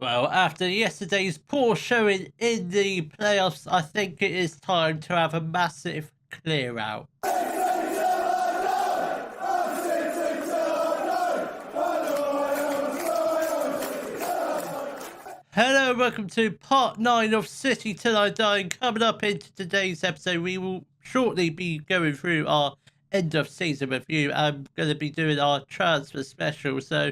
Well, after yesterday's poor showing in the playoffs, I think it is time to have a massive clear out. Hello, welcome to part 9 of City Till I Die. Coming up into today's episode, we will shortly be going through our end of season review. I'm going to be doing our transfer special. So,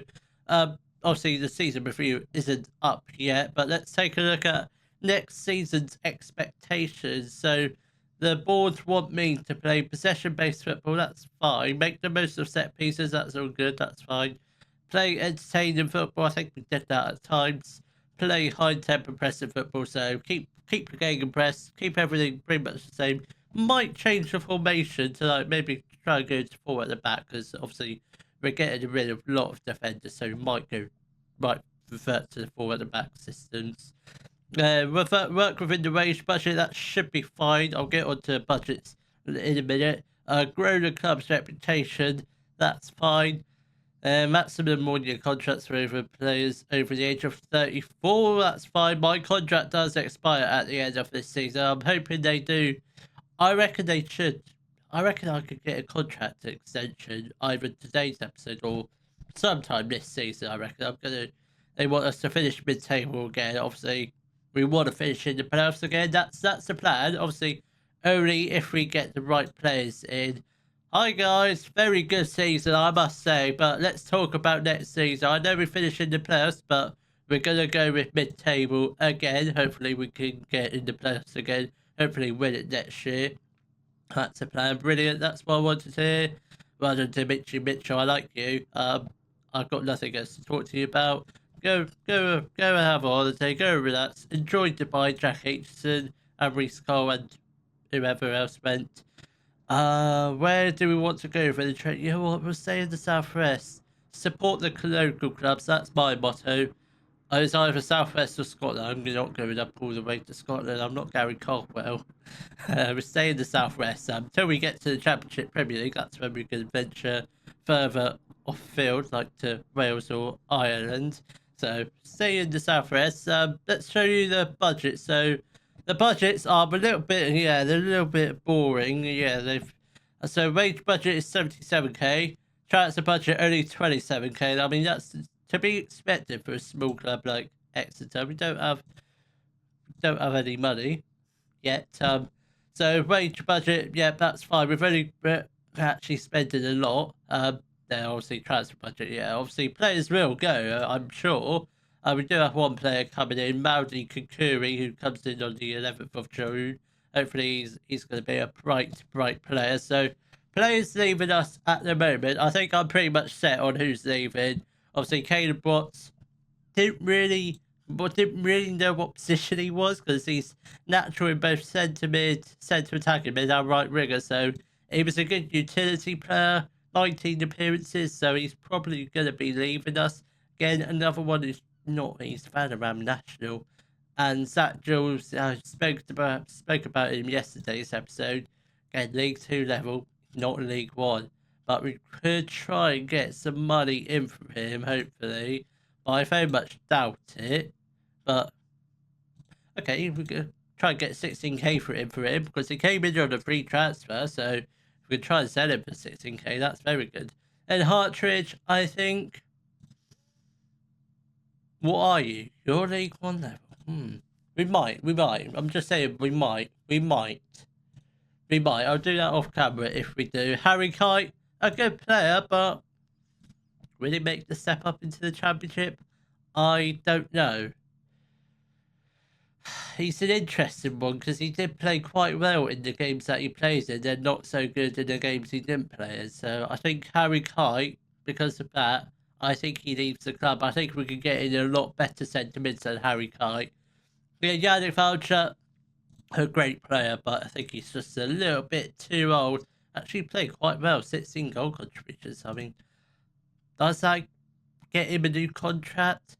obviously, the season review isn't up yet, but let's take a look at next season's expectations. So, the board want me to play possession-based football. That's fine. Make the most of set pieces. That's all good. That's fine. Play entertaining football. I think we did that at times. Play high tempo pressing football, so keep the game press, keep everything pretty much the same. Might change the formation to like maybe try and go to 4 at the back, because obviously we're getting rid of a lot of defenders, so we might revert to the 4 at the back systems. Work within the range budget, that should be fine. I'll get onto budgets in a minute. Grow the club's reputation, that's fine. Maximum 1-year contracts for over players over the age of 34. That's fine. My contract does expire at the end of this season. I'm hoping they do. I reckon they should. I reckon I could get a contract extension either today's episode or sometime this season. I reckon they want us to finish mid-table again. Obviously, we want to finish in the playoffs again. That's the plan. Obviously, only if we get the right players in. Hi guys, very good season I must say, but let's talk about next season. I know we finished in the playoffs, but we're going to go with mid-table again. Hopefully we can get in the playoffs again. Hopefully win it next year. That's the plan. Brilliant, that's what I wanted to hear. Well done to Mitchell, I like you. I've got nothing else to talk to you about. Go and have a holiday, go relax. Enjoy Dubai, Jack Aitchison and Reece Cole and whoever else went. Where do we want to go for the trip? You know what, we'll stay in the southwest. Support the local clubs, that's my motto. It's either southwest or Scotland. I'm not going up all the way to Scotland. I'm not Gary Caldwell. We'll stay in the southwest until we get to the Championship Premier League. That's when we can venture further off field, like to Wales or Ireland. So stay in the southwest. Let's show you the budget. So the budgets are a little bit, they're a little bit boring. So wage budget is 77k. Transfer budget only 27k. I mean, that's to be expected for a small club like Exeter. We don't have any money yet. So wage budget, yeah, that's fine. We're actually spending a lot. Then obviously transfer budget, yeah. Obviously players will go, I'm sure. We do have one player coming in, Maudi Kukuri, who comes in on the 11th of June. Hopefully he's going to be a bright player. So players leaving us at the moment. I think I'm pretty much set on who's leaving. Obviously, Caleb Watts didn't really know what position he was, because he's natural in both centre mid, centre attacking mid and right winger. So he was a good utility player, 19 appearances. So he's probably going to be leaving us. Again, another one who's not his fan around national. And Zach Jules, I spoke about him yesterday's episode. Again, League 2 level, not League 1. But we could try and get some money in from him, hopefully. But I very much doubt it. But okay, we could try and get 16k for him because he came in on a free transfer. So if we could try and sell him for 16k, that's very good. And Hartridge, I think. What are you? You're League 1 level. We might. I'm just saying we might. I'll do that off camera if we do. Harry Kite, a good player, but will he make the step up into the Championship? I don't know. He's an interesting one because he did play quite well in the games that he plays in, and not so good in the games he didn't play in. So I think Harry Kite, because of that, I think he leaves the club. I think we can get in a lot better sentiments than Harry Kite. Yeah, Yannick Vulture, a great player, but I think he's just a little bit too old. Actually played quite well, 16 goal contributions. I mean, does that get him a new contract?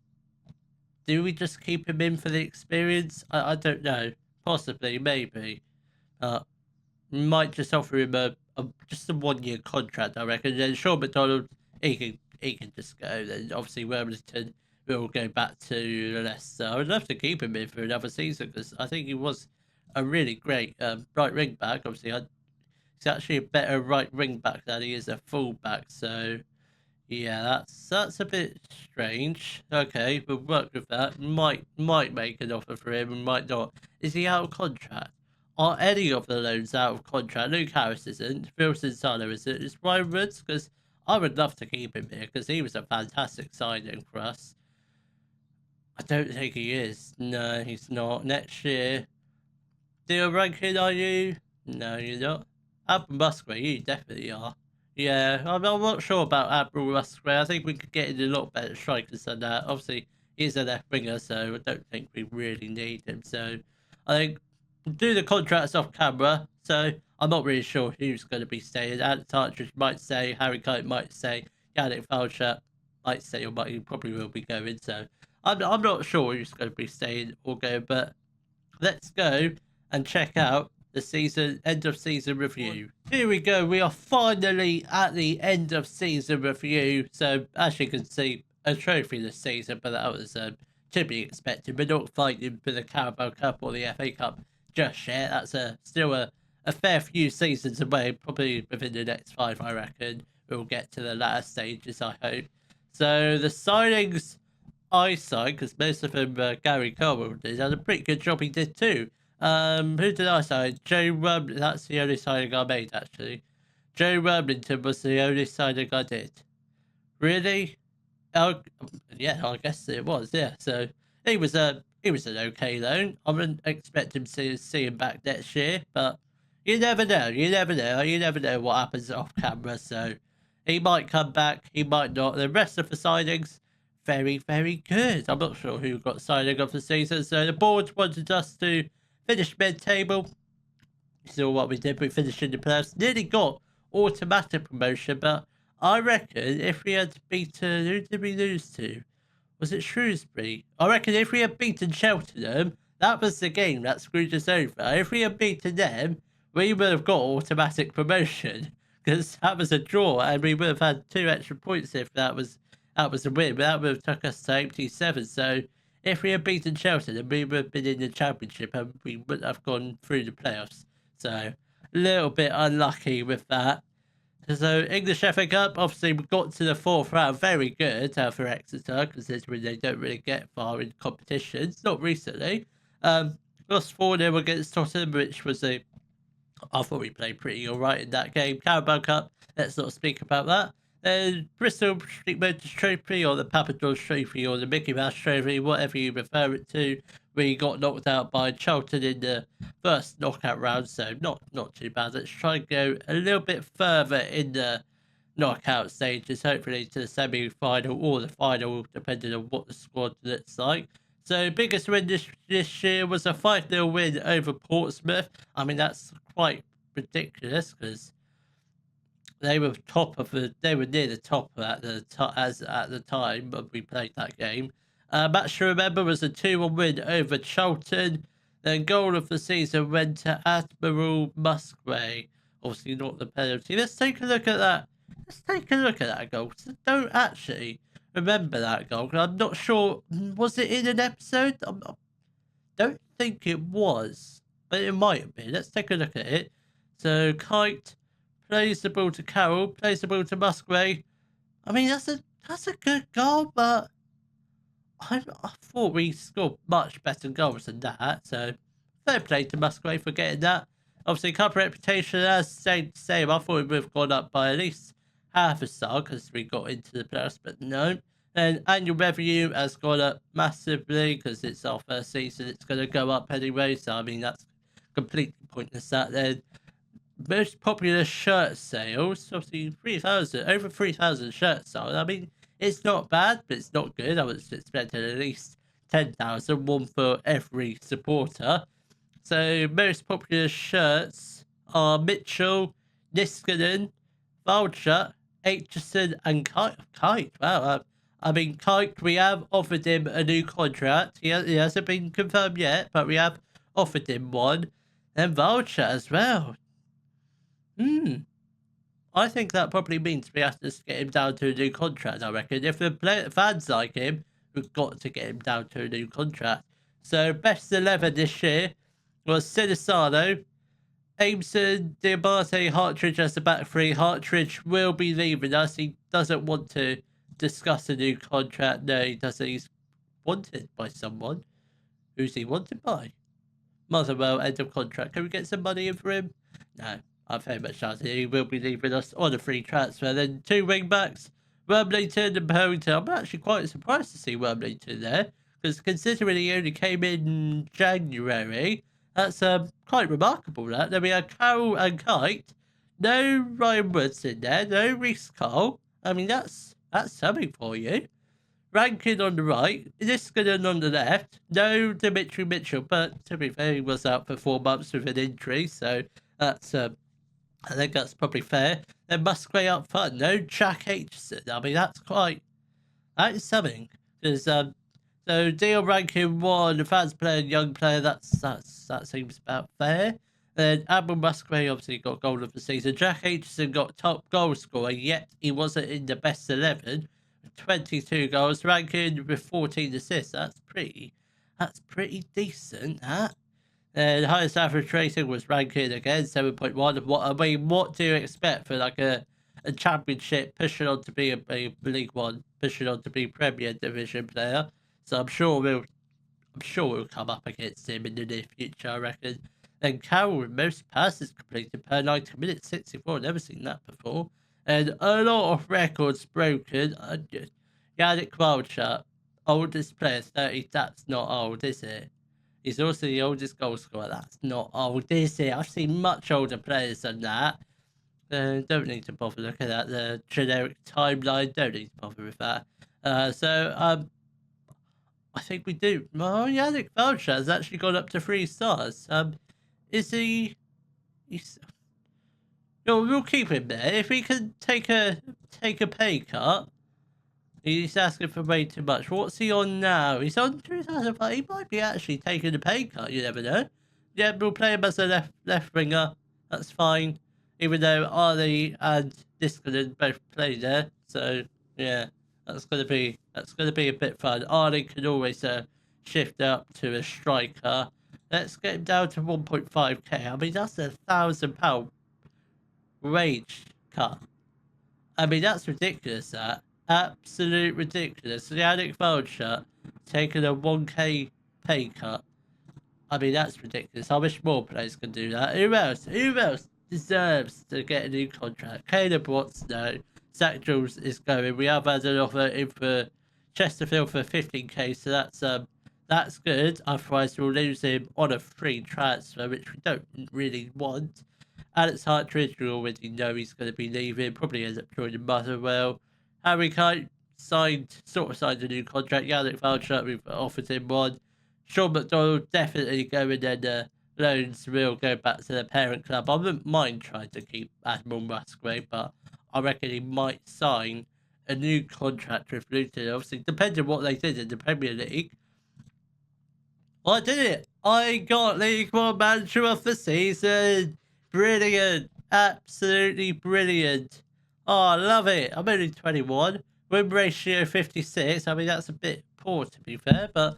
Do we just keep him in for the experience? I don't know. Possibly, maybe. We might just offer him just a 1-year contract, I reckon. Then Sean McDonald, he can just go. Then obviously Worthington, will go back to Leicester. I would love to keep him in for another season because I think he was a really great right wing back. Obviously, he's actually a better right wing back than he is a full back. So yeah, that's a bit strange. Okay, we'll work with that. Might make an offer for him and might not. Is he out of contract? Are any of the loans out of contract? Luke Harris isn't. Wilson Sano isn't. Is Ryan Woods? Because I would love to keep him here because he was a fantastic signing for us. I don't think he is. No, he's not. Next year, deal ranking, are you? No, you're not. Admiral Musgrave, you definitely are. Yeah, I'm not sure about Admiral Musgrave. I think we could get in a lot better strikers than that. Obviously, he's a left winger, so I don't think we really need him. So I think we'll do the contracts off camera. So I'm not really sure who's going to be staying. Ant Partridge might stay, Harry Kite might stay, Yannick Falcher might stay, or he probably will be going. So I'm not sure who's going to be staying or going, but let's go and check out the season end of season review. Here we go. We are finally at the end of season review. So as you can see, a trophy this season, but that was to be expected. We're not fighting for the Carabao Cup or the FA Cup just yet. That's still a fair few seasons away. Probably within the next 5, I reckon. We'll get to the latter stages, I hope. So the signings I signed, because most of them Gary Cole did, and a pretty good job he did too. Who did I sign? Joe that's the only signing I made, actually. Joe Wormington was the only signing I did. Really? Oh, yeah, I guess it was, yeah. So he was an okay loan. I wouldn't expect him to see him back next year, but you never know. You never know what happens off camera, so he might come back, he might not. The rest of the signings, very, very good. I'm not sure who got signing of the season. So the board wanted us to finish mid-table. You saw what we did. We finished in the playoffs. Nearly got automatic promotion, but I reckon if we had beaten... Who did we lose to? Was it Shrewsbury? I reckon if we had beaten Cheltenham, that was the game that screwed us over. If we had beaten them, we would have got automatic promotion because that was a draw and we would have had 2 extra points if that was a win. But that would have took us to 87. So if we had beaten Cheltenham, we would have been in the championship and we wouldn't have gone through the playoffs. So a little bit unlucky with that. So English FA Cup, obviously we got to the 4th round, very good for Exeter, considering they don't really get far in competitions, not recently. Lost 4-0 against Tottenham, which was I thought we played pretty alright in that game. Carabao Cup, let's not speak about that. Then Bristol Street Motors Trophy, or the Papa John's Trophy, or the Mickey Mouse Trophy, whatever you refer it to. We got knocked out by Charlton in the first knockout round, so not too bad. Let's try and go a little bit further in the knockout stages, hopefully to the semi-final or the final, depending on what the squad looks like. So biggest win this year was a 5-0 win over Portsmouth. I mean, that's quite ridiculous because they were they were near the top at the time when we played that game. Match to remember was a 2-1 win over Charlton. Then goal of the season went to Admiral Musgrave. Obviously not the penalty. Let's take a look at that. Let's take a look at that goal. I don't actually remember that goal. I'm not sure. Was it in an episode? I don't think it was, but it might have been. Let's take a look at it. So Kite plays the ball to Carroll, plays the ball to Musgrave. I mean, that's a good goal, but I thought we scored much better goals than that. So fair play to Musgrave for getting that. Obviously, cup reputation, as same. I thought we would have gone up by at least half a star because we got into the playoffs, but no. And annual revenue has gone up massively because it's our first season. It's going to go up anyway. So I mean, that's completely pointless. That then. Most popular shirt sales, obviously over 3,000 shirts sold. I mean, it's not bad, but it's not good. I was expecting at least 10,000, one for every supporter. So most popular shirts are Mitchell, Niskanen, Vulture, Aitchison, and Kite. Wow. I mean, Kite, we have offered him a new contract. He hasn't been confirmed yet, but we have offered him one. And Vulture as well. I think that probably means we have to get him down to a new contract, I reckon. If the fans like him, we've got to get him down to a new contract. So best 11 this year was Sinisano, Aimson, Diabate, Hartridge as the back three. Hartridge will be leaving us. He doesn't want to discuss a new contract. No, he doesn't. He's wanted by someone. Who's he wanted by? Motherwell, end of contract. Can we get some money in for him? No, I very much doubt it. He will be leaving us on a free transfer. Then 2 wing backs, Wormlington and Pellington. I'm actually quite surprised to see Wormlington there, because considering he only came in January, that's quite remarkable. That then we had Carroll and Kite. No Ryan Woods in there. No Reece Cole. I mean, that's something for you. Rankin on the right, Niskanen on the left. No Dimitri Mitchell, but to be fair, he was out for 4 months with an injury, so that's I think that's probably fair. Then Musgrave up front. No Jack Aitchison. I mean, that is something. Because so Deal Rankin 1, advanced player, young player. That seems about fair. Then Admiral Musgrave obviously got goal of the season. Jack Aitchison got top goal scorer, yet he wasn't in the best 11. 22 goals, Rankin with 14 assists. That's pretty decent. That. And highest average rating was Rankin again, 7.1. What do you expect for like a championship pushing on to be a League One, pushing on to be Premier Division player? So I'm sure we'll come up against him in the near future, I reckon. Then Carroll with most passes completed per 90 minutes, 64. Never seen that before. And a lot of records broken. Yannick Wildshut, oldest player, 30. That's not old, is it? He's also the oldest goal scorer. That's not old, is it? I've seen much older players than that. Don't need to bother looking at the generic timeline. Don't need to bother with that. I think we do. Oh, Yannick Wildshut has actually gone up to 3 stars. Is he? No, we'll keep him there. If he can take a pay cut, he's asking for way too much. What's he on now? He's on 2,005. He might be actually taking a pay cut. You never know. Yeah, we'll play him as a left winger. That's fine. Even though Arlie and Niskanen both play there, so yeah, that's gonna be a bit fun. Arlie can always shift up to a striker. Let's get him down to 1.5k. I mean, that's £1,000 wage cut. I mean, that's ridiculous. That absolute ridiculous. Yannick Wildshut taking a 1k pay cut. I mean, that's ridiculous. I wish more players could do that. Who else deserves to get a new contract? Caleb Watts, no. Zach Jules is going. We have had an offer in for Chesterfield for 15k, so that's good. Otherwise, we'll lose him on a free transfer, which we don't really want. Alex Hartridge, we already know he's going to be leaving. Probably ends up joining Motherwell. Harry Kite signed a new contract. Yannick Wildshut, we've offered him one. Sean McDonald definitely going, and loans will go back to the parent club. I wouldn't mind trying to keep Admiral Musgrave, but I reckon he might sign a new contract with Luton. Obviously, depending on what they did in the Premier League. I did it. I got League One Manager of the Season. Brilliant. Absolutely brilliant. Oh, I love it. I'm only 21. Win ratio 56. I mean, that's a bit poor, to be fair, but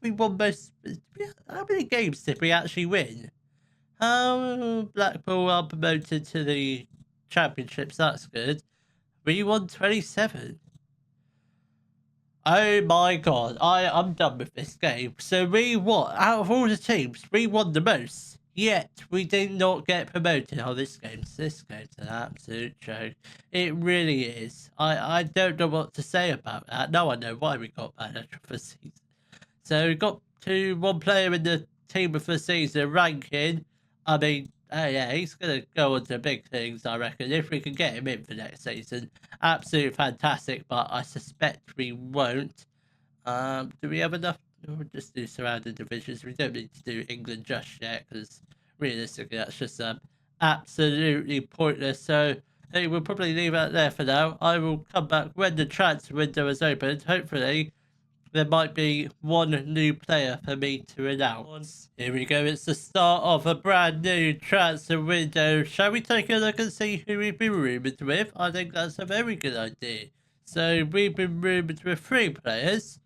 we won most. How many games did we actually win? Blackpool are promoted to the championships. That's good. We won 27. Oh my god, I'm done with this game. So we won, out of all the teams, we won the most. Yet we did not get promoted. Oh, this game's an absolute joke. It really is. I don't know what to say about that. Now I know why we got manager for the season. So we got one player in the team of the season ranking. I mean, yeah, he's going to go on to big things, I reckon. If we can get him in for next season, absolutely fantastic, but I suspect we won't. Do we have enough? We'll just do surrounding divisions. We don't need to do England just yet, because realistically, that's just absolutely pointless. So, hey, we'll probably leave it there for now. I will come back when the transfer window is opened. Hopefully, there might be one new player for me to announce. Here we go. It's the start of a brand new transfer window. Shall we take a look and see who we've been rumoured with? I think that's a very good idea. So we've been rumoured with 3 players.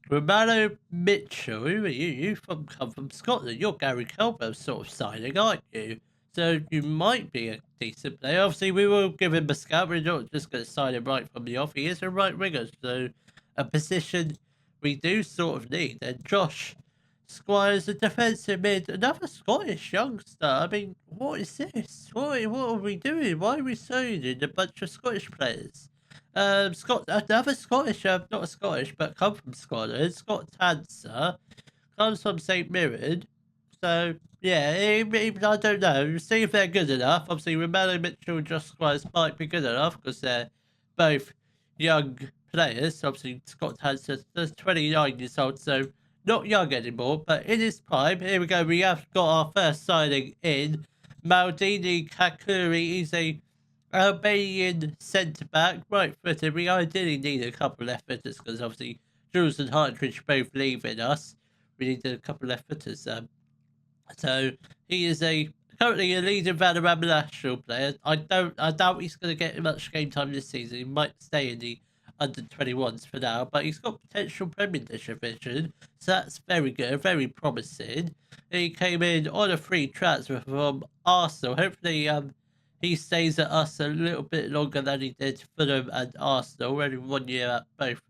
Romano Mitchell, who are you? You come from Scotland. You're Gary Caldwell sort of signing, aren't you? So you might be a decent player. Obviously, we will give him a scout. We're not just going to sign him right from the off. He is a right winger, so a position we do sort of need. And Josh Squires, a defensive mid, another Scottish youngster. I mean, what is this? What are we doing? Why are we signing a bunch of Scottish players? Another Scottish, not a Scottish, but come from Scotland. Scott Tanser comes from St Mirren. So yeah, I don't know. See if they're good enough. Obviously, Romano Mitchell and Josh Squires might be good enough because they're both young players. Obviously, Scott Tanser is 29 years old, so not young anymore, but in his prime. Here we go. We have got our first signing in. Maldini Kakuri. He's a Albanian centre-back, right-footed. We ideally need a couple of left-footers because obviously Jules and Hartridge both leaving us. We need a couple of left-footers. So he is currently a leading Valorant national player. I doubt he's going to get much game time this season. He might stay in the under-21s for now, but he's got potential Premier League vision, so that's very good, very promising. He came in on a free transfer from Arsenal. Hopefully, he stays at us a little bit longer than he did Fulham and Arsenal. Only 1 year at both.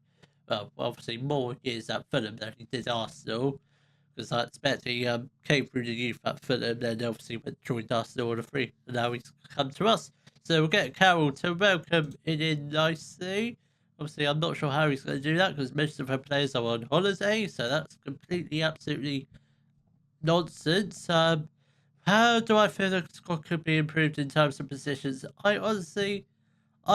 Well, obviously more years at Fulham than he did Arsenal. Because I expect he came through the youth at Fulham, then obviously joined Arsenal on a free, and now he's come to us. So we'll get Carol to welcome in nicely. Obviously, I'm not sure how he's going to do that because most of her players are on holiday, so that's completely, absolutely nonsense. How do I feel the squad could be improved in terms of positions? I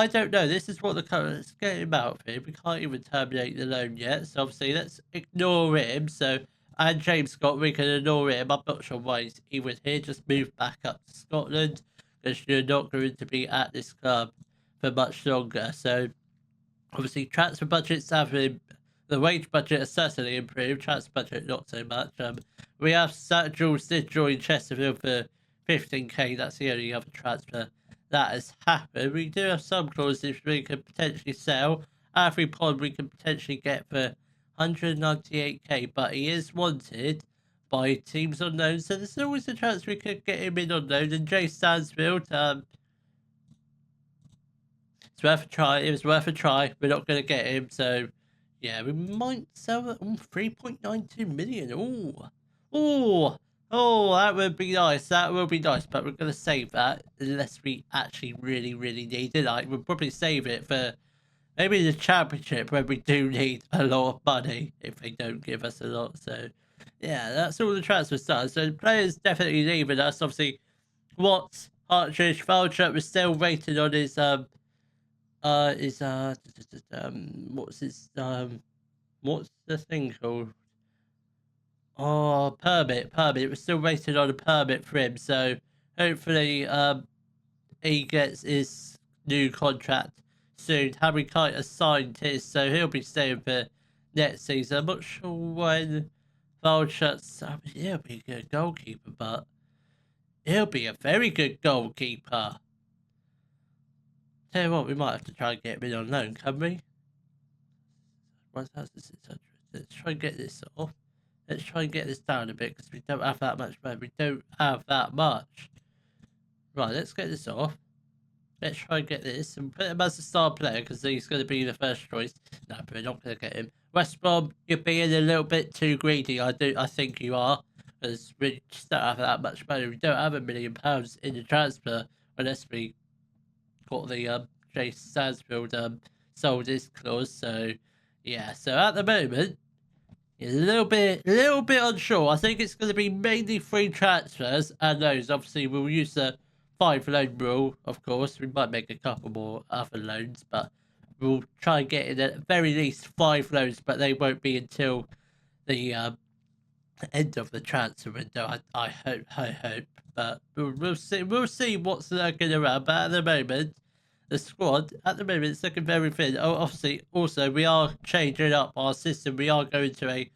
don't know. This is what the current. Let's get him out of here. We can't even terminate the loan yet, so obviously let's ignore him. So, and James Scott, we can ignore him. I'm not sure why he's even here. Just move back up to Scotland because you're not going to be at this club for much longer. So, obviously, transfer budgets have been, the wage budget has certainly improved. Transfer budget, not so much. We have Jules did join Chesterfield for 15k. That's the only other transfer that has happened. We do have some clauses we can potentially sell. Every pod we can potentially get for 198k, but he is wanted by teams on loan, so there's always a chance we could get him in on loan. And Jay Stansfield, it's worth a try. It was worth a try. We're not going to get him, so yeah, we might sell it on 3.92 million. Oh, that would be nice. That would be nice, but we're going to save that unless we actually really, really need it. Like, we'll probably save it for maybe the championship when we do need a lot of money if they don't give us a lot. So, yeah, that's all the transfers done. So, the players definitely leaving us. Obviously, Watts, Hartridge, Falchuk was still waiting on his, what's the thing called? Oh, permit. We're still waiting on a permit for him, so hopefully he gets his new contract soon. Harry Kite has signed his, so he'll be staying for next season. I'm not sure when Valchuk's, he'll be a good goalkeeper, but he'll be a very good goalkeeper. Tell you what, we might have to try and get him in on loan, can we? Let's try and get this off. Let's try and get this down a bit because we don't have that much money. We don't have that much. Right, let's get this off. Let's try and get this and put him as a star player because he's going to be the first choice. No, but we're not going to get him. West Brom, you're being a little bit too greedy. I think you are, because we just don't have that much money. We don't have £1 million in the transfer unless we got the Jay Stansfield sold his clause. So yeah. So at the moment, a little bit unsure. I think it's going to be mainly free transfers, and those obviously we'll use the 5 loan rule. Of course, we might make a couple more other loans, but we'll try and get in at very least 5 loans. But they won't be until the end of the transfer window. I hope. But we'll see. We'll see what's lurking around. But at the moment, the squad at the moment is looking very thin. Oh, obviously, also we are changing up our system. We are going to a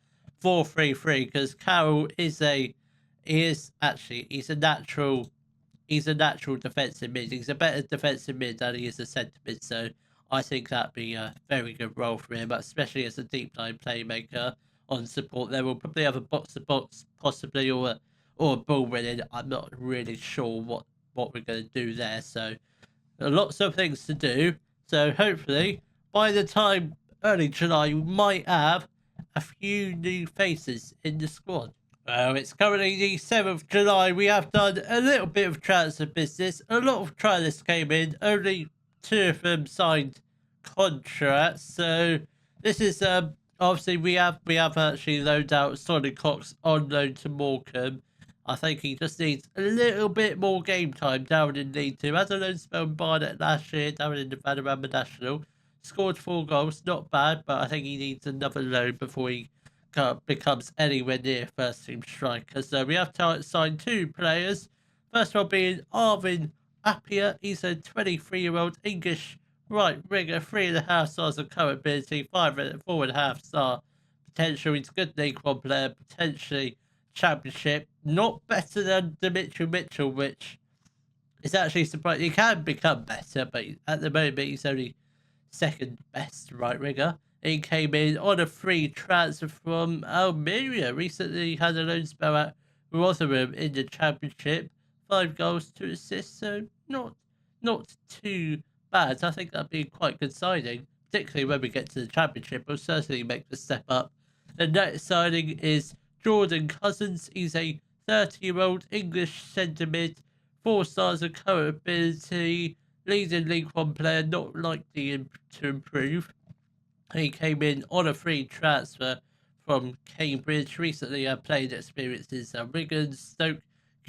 4-3-3 because Carroll is a natural defensive mid. He's a better defensive mid than he is a centre mid. So I think that'd be a very good role for him, especially as a deep line playmaker on support. There will probably have a box to box, possibly, or a ball winning. I'm not really sure what we're going to do there. So lots of things to do. So hopefully by the time early July, we might have a few new faces in the squad. Well, it's currently the 7th July. We have done a little bit of transfer business. A lot of trialists came in. Only 2 of them signed contracts. So this is obviously we have actually loaned out Sonny Cox on loan to Morecambe. I think he just needs a little bit more game time down in League Two. Had a loan spell in Barnet last year down in the Vanarama National. Scored 4 goals, not bad, but I think he needs another loan before he becomes anywhere near first team striker. So we have signed 2 players. First one being Arvin Appiah. He's a 23-year-old English right winger, 3.5 stars of current ability, 4.5 star potential. He's a good League One player, potentially Championship. Not better than Dimitri Mitchell, which is actually surprising. He can become better, but at the moment he's only second best right winger. He came in on a free transfer from Almeria. Recently had a loan spell at Rotherham in the Championship. 5 goals, 2 assists, so not too bad. I think that'd be quite good signing, particularly when we get to the Championship. We'll certainly make the step up. The next signing is Jordan Cousins. He's a 30-year-old English centre mid, 4 stars of current ability, leading League One player, not likely to improve. He came in on a free transfer from Cambridge. Recently had played experiences at Wigan, Stoke,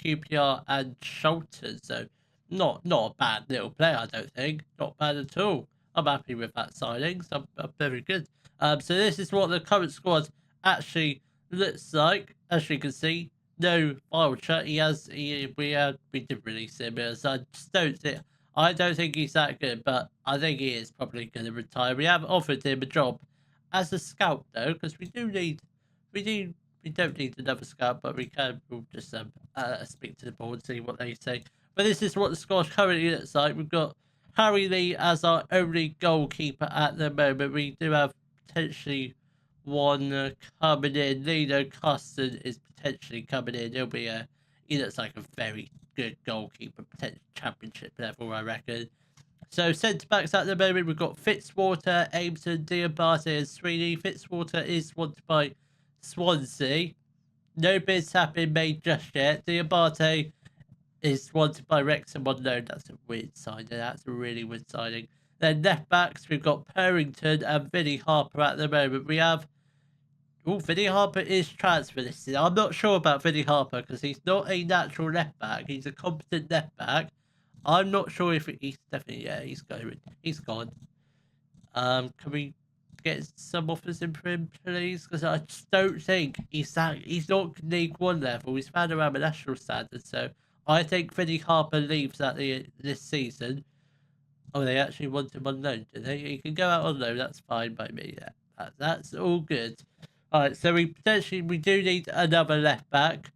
QPR and Charlton. So not a bad little player, I don't think. Not bad at all. I'm happy with that signing. So I'm very good. So this is what the current squad actually looks like. As you can see, no Wiltshire. We did release him. So I just don't think he's that good, but I think he is probably going to retire. We have offered him a job as a scout though, because we don't need another scout, but we'll just speak to the board, see what they say. But this is what the squad currently looks like. We've got Harry Lee as our only goalkeeper at the moment. We do have potentially one coming in. Lino Custon is potentially coming in. He looks like a very good goalkeeper, potential Championship level, I reckon. So centre backs at the moment, we've got Fitzwater, Aimson, Diabate and Sweeney. Fitzwater is wanted by Swansea. No bids have been made just yet. Diabate is wanted by Wrexham on loan. That's a weird signing. That's a really weird signing. Then left backs, we've got Purrington and Vinnie Harper at the moment. We have Vinnie Harper is transfer listed. I'm not sure about Vinnie Harper because he's not a natural left back. He's a competent left back. I'm not sure if he's definitely, he's going. He's gone. Can we get some offers in for him, please? Because I just don't think he's not League One level. He's found around a national standard. So I think Vinnie Harper leaves at this season. Oh, they actually want him on loan, do they? He can go out on loan. That's fine by me. Yeah, that's all good. All right, so we do need another left back.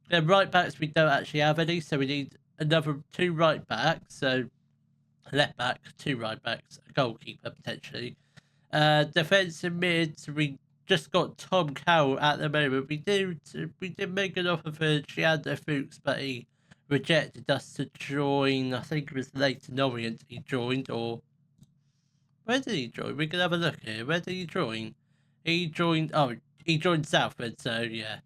Then right backs we don't actually have any, so we need another 2 right backs. So left back, 2 right backs, a goalkeeper potentially. Defensive mids, we just got Tom Cowell at the moment. We did make an offer for Giander Fuchs, but he rejected us to join. I think it was Leighton Orient he joined, or where did he join? We can have a look here. Where did he join? He joined Salford, so yeah.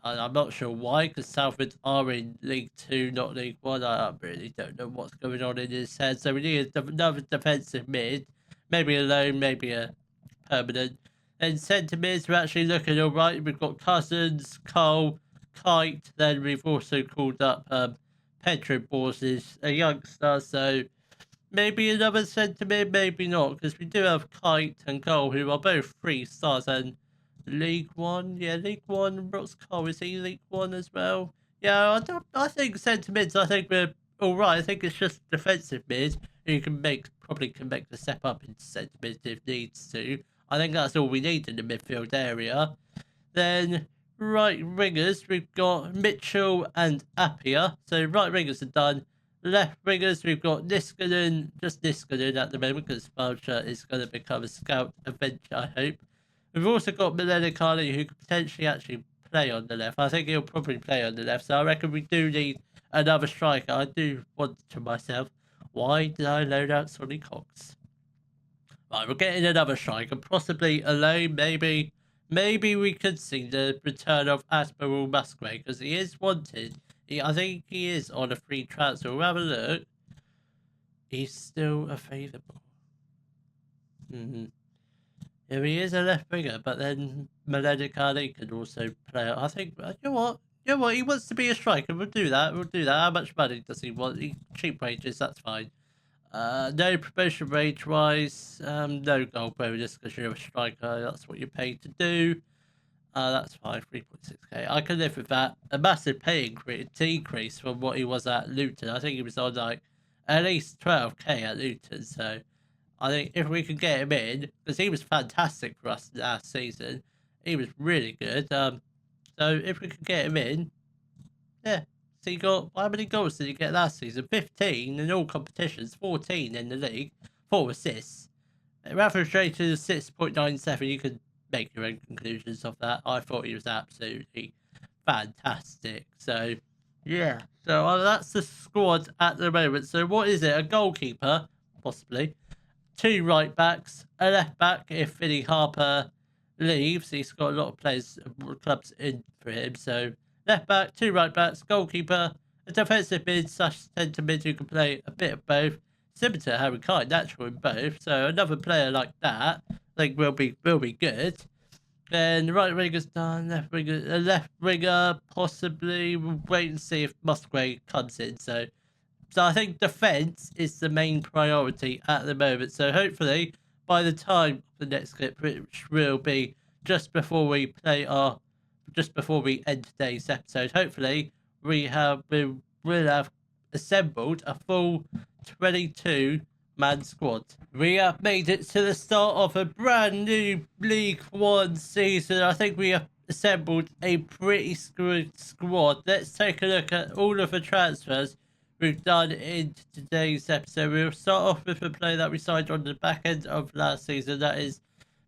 I'm not sure why, because Salford are in League 2, not League 1. I really don't know what's going on in his head. So we need another defensive mid, maybe a loan, maybe a permanent. Then centre mids, we're actually looking all right. We've got Cousins, Cole, Kite. Then we've also called up Pedro Borges, a youngster. So maybe another centre mid, maybe not, because we do have Kite and Cole, who are both 3 stars and League One. Yeah, League One. Ross Cole, is he League One as well? Yeah, I think centre mids, I think we're all right. I think it's just defensive mid who probably can make the step up into centre mid if needs to. I think that's all we need in the midfield area. Then right wingers, we've got Mitchell and Appiah. So right wingers are done. Left wingers, we've got Niskanen, just Niskanen at the moment because Sparcha is going to become a scout eventually, I hope. We've also got Milena Carney who could potentially actually play on the left. I think he'll probably play on the left, so I reckon we do need another striker. I do want to myself, why did I load out Sonny Cox? Right, we're getting another striker, possibly alone, maybe. Maybe we could see the return of Admiral Musgrave because he is wanted. I think he is on a free transfer. We'll have a look. He's still available. Yeah, he is a left winger, but then Melodic Ali can also play. I think, you know what? You know what? He wants to be a striker. We'll do that. We'll do that. How much money does he want? Cheap wages, that's fine. No promotion range wise, no goal bonus because you're a striker. That's what you're paid to do. That's fine, 3.6k. I can live with that. A massive pay decrease from what he was at Luton. I think he was on like at least 12k at Luton. So I think if we can get him in, because he was fantastic for us last season, he was really good. So if we can get him in, yeah. So he got, how many goals did he get last season? 15 in all competitions, 14 in the league, 4 assists. Average rating is 6.97. You can make your own conclusions of that. I thought he was absolutely fantastic. So, yeah. So that's the squad at the moment. So what is it? A goalkeeper, possibly. 2 right backs, a left back if Vinnie Harper leaves. He's got a lot of players, clubs in for him. So left back, 2 right backs, goalkeeper, a defensive mid / centre mid who can play a bit of both. Similar to Harry Kine, natural in both. So another player like that, I think will be good. Then the right winger's done, left winger possibly. We'll wait and see if Musgrave comes in. So I think defence is the main priority at the moment. So hopefully by the time of the next clip, which will be just before we end today's episode, hopefully we'll have assembled a full 22-man squad. We have made it to the start of a brand new League One season. I think we have assembled a pretty good squad. Let's take a look at all of the transfers we've done in today's episode. We'll start off with a player that we signed on the back end of last season. That is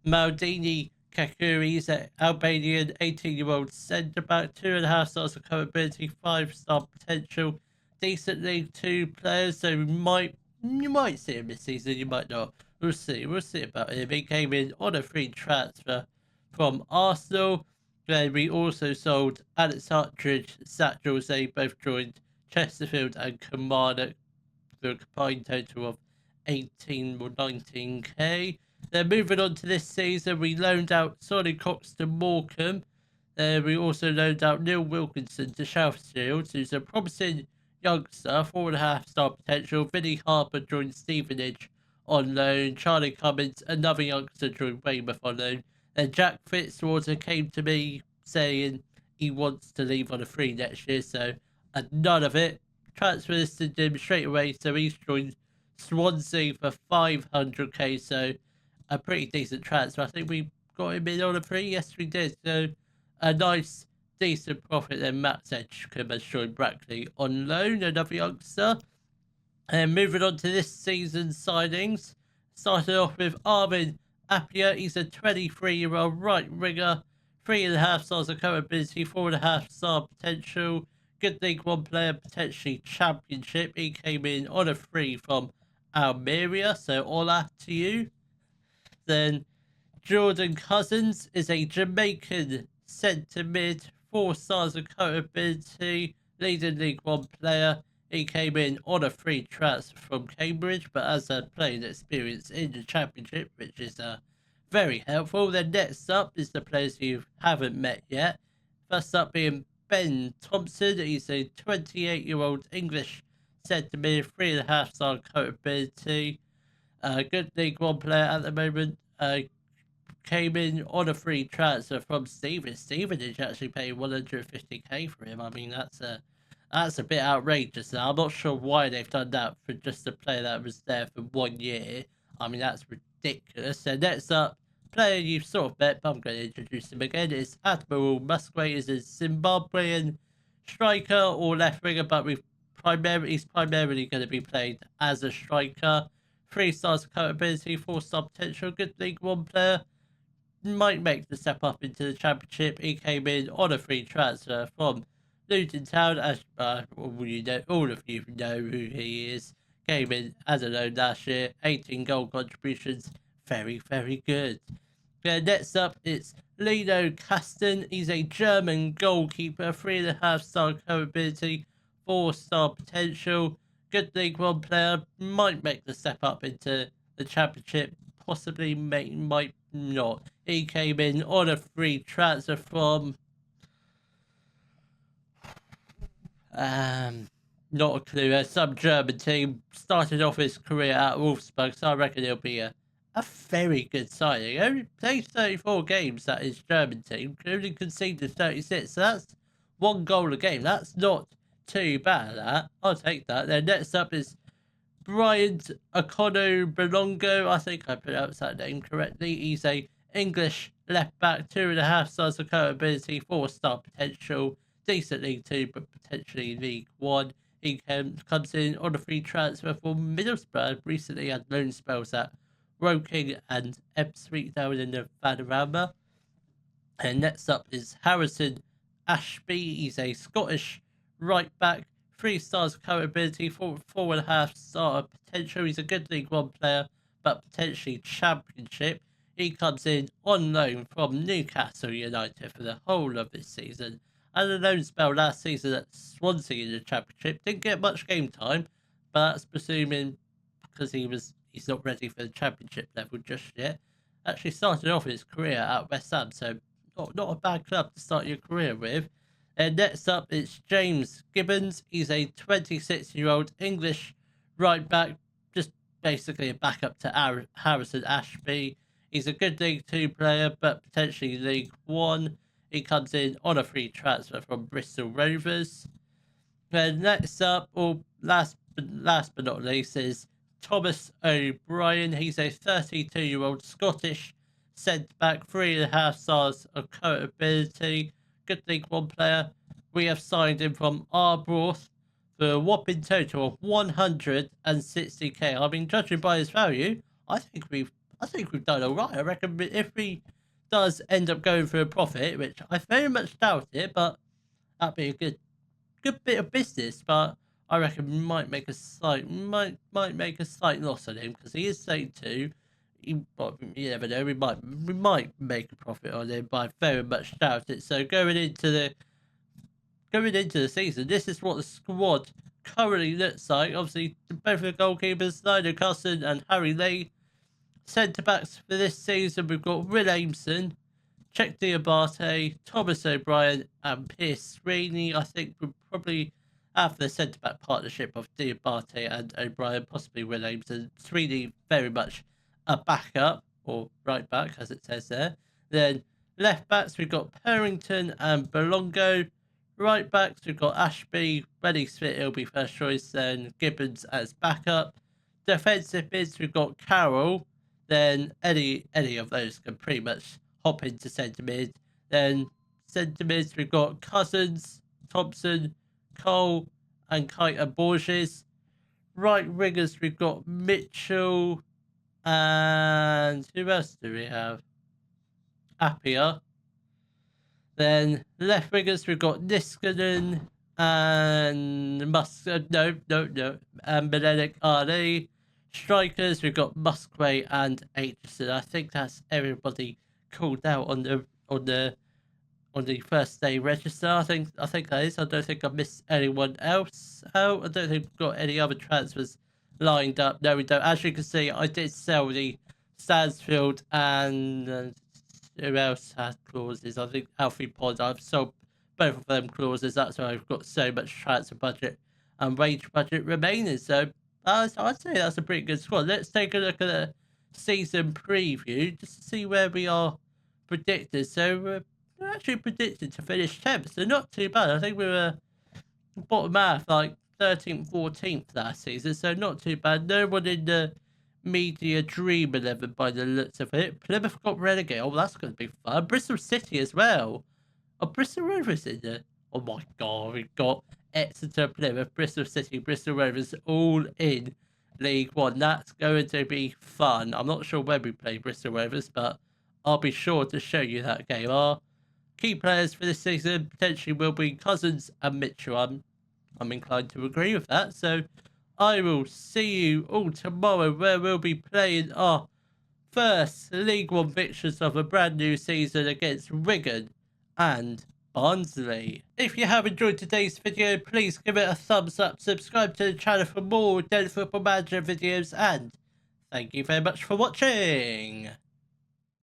Maldini Kakuri. He's an Albanian 18-year-old centre-back, 2.5 stars of current ability, 5-star potential. Decent League 2 players, so you might see him this season, you might not. We'll see about him. He came in on a free transfer from Arsenal. Then we also sold Alex Hartridge, Satchels. They both joined Chesterfield and Kilmarnock for a combined total of 18 or 19k. Then moving on to this season, we loaned out Sonny Cox to Morecambe. Then we also loaned out Neil Wilkinson to Sheffield, who's a promising youngster, 4.5-star potential. Vinnie Harper joined Stevenage on loan. Charlie Cummins, another youngster, joined Weymouth on loan. Then Jack Fitzwater came to me saying he wants to leave on a free next year, so none of it. Transfer listed him straight away, so he's joined Swansea for 500k, so a pretty decent transfer. I think we got him in on a free. Yes, we did. So a nice, decent profit. Then Matt Edgecombe has joined Brackley on loan, another youngster. And moving on to this season's signings, started off with Armin Appiah. He's a 23-year-old right winger, 3.5 stars of current ability, 4.5-star potential. Good League One player, potentially Championship. He came in on a free from Almeria, so hola to you. Then Jordan Cousins is a Jamaican centre mid, 4 stars of current ability, leading League One player. He came in on a free transfer from Cambridge, but has a playing experience in the Championship, which is very helpful. Then next up is the players you haven't met yet. First up being Ben Thompson. He's a 28-year-old English centre mid, 3.5-star current ability. Good League One player at the moment. Came in on a free transfer from Stevenage actually paying 150k for him. I mean, that's a bit outrageous now. I'm not sure why they've done that for just a player that was there for 1 year. I mean, that's ridiculous. So next up, player you've sort of met, but I'm going to introduce him again. It's Admiral Musgrave. Is a Zimbabwean striker or left winger, but we've he's primarily going to be played as a striker. 3 stars capability, 4-star potential, good League One player. Might make the step up into the Championship. He came in on a free transfer from Luton Town, as all of you know who he is. Came in as a loan last year, 18 goal contributions, very, very good. Next up, it's Lino Kasten. He's a German goalkeeper, 3.5-star capability, 4-star potential, good League One player. Might make the step up into the Championship, possibly might not. He came in on a free transfer from not a clue. Some German team. Started off his career at Wolfsburg, so I reckon he'll be a very good signing. Only played 34 games at his German team, only conceded 36, so that's 1 goal a game. That's not too bad, that. I'll take that. Then next up is Brian Okono Belongo. I think I pronounced that name correctly. He's a English left back, 2.5 stars of capability, 4-star potential, decent League 2, but potentially League 1. He comes in on a free transfer from Middlesbrough. Recently had loan spells at Woking and Ipswich down in the Vanarama. And next up is Harrison Ashby. He's a Scottish right back, 3 stars capability, 4.5-star potential. He's a good League One player, but potentially Championship. He comes in on loan from Newcastle United for the whole of this season. And a loan spell last season at Swansea in the Championship. Didn't get much game time, but that's presuming because he's not ready for the Championship level just yet. Actually started off his career at West Ham, so not a bad club to start your career with. And next up, it's James Gibbons. He's a 26-year-old English right back, just basically a backup to Harrison Ashby. He's a good League 2 player, but potentially League 1. He comes in on a free transfer from Bristol Rovers. And next up, or last but not least, is Thomas O'Brien. He's a 32-year-old Scottish centre-back, 3.5 stars of capability, good League One player. We have signed him from Arbroath for a whopping total of 160k. I mean, judging by his value, I think we've done all right. I reckon if he does end up going for a profit, which I very much doubt it, but that'd be a good bit of business. But I reckon we might make a slight loss on him because he is 32. You never know. We might make a profit on him, but I very much doubt it. So going into the season, this is what the squad currently looks like. Obviously, both of the goalkeepers, Lino Cusson and Harry Lee. Centre backs for this season, we've got Will Aimson, Czech Diabate, Thomas O'Brien, and Pierce Sweeney. I think we'll probably have the centre back partnership of Diabate and O'Brien, possibly Will Aimson. Sweeney very much a backup, or right back as it says there. Then left backs, we've got Perrington and Belongo. Right backs, we've got Ashby, when he's fit, he'll be first choice. Then Gibbons as backup. Defensive mids, we've got Carroll. Then any of those can pretty much hop into centre mid. Then centre mids, we've got Cousins, Thompson, Cole, and Keita Borges. Right wingers, we've got Mitchell, and who else do we have? Appiah. Then left wingers, we've got Niskanen and and Benedik Ali. Strikers, we've got Musgrave and Aitchison. I think that's everybody called out on the first day register. I think that is. I don't think I've missed anyone else out. I don't think we've got any other transfers lined up. No, we don't. As you can see, I did sell the Stansfield and who else had clauses? I think Alfie Pod. I've sold both of them clauses. That's why I've got so much transfer budget and wage budget remaining. So I'd say that's a pretty good squad. Let's take a look at the season preview just to see where we are predicted. So we're actually predicted to finish 10th, so not too bad. I think we were bottom half, like 13th, 14th last season, so not too bad. No one in the media dream 11 by the looks of it. Plymouth got relegated. Oh, that's going to be fun. Bristol City as well. Oh, Bristol Rovers in there. Oh my god, we've got Exeter, Plymouth, Bristol City, Bristol Rovers all in League One. That's going to be fun. I'm not sure when we play Bristol Rovers, but I'll be sure to show you that game. Our key players for this season potentially will be Cousins and Mitchell. I'm inclined to agree with that. So I will see you all tomorrow, where we'll be playing our first League One fixtures of a brand new season against Wigan and Barnsley. If you have enjoyed today's video, please give it a thumbs up, subscribe to the channel for more Den Football Manager videos, and thank you very much for watching.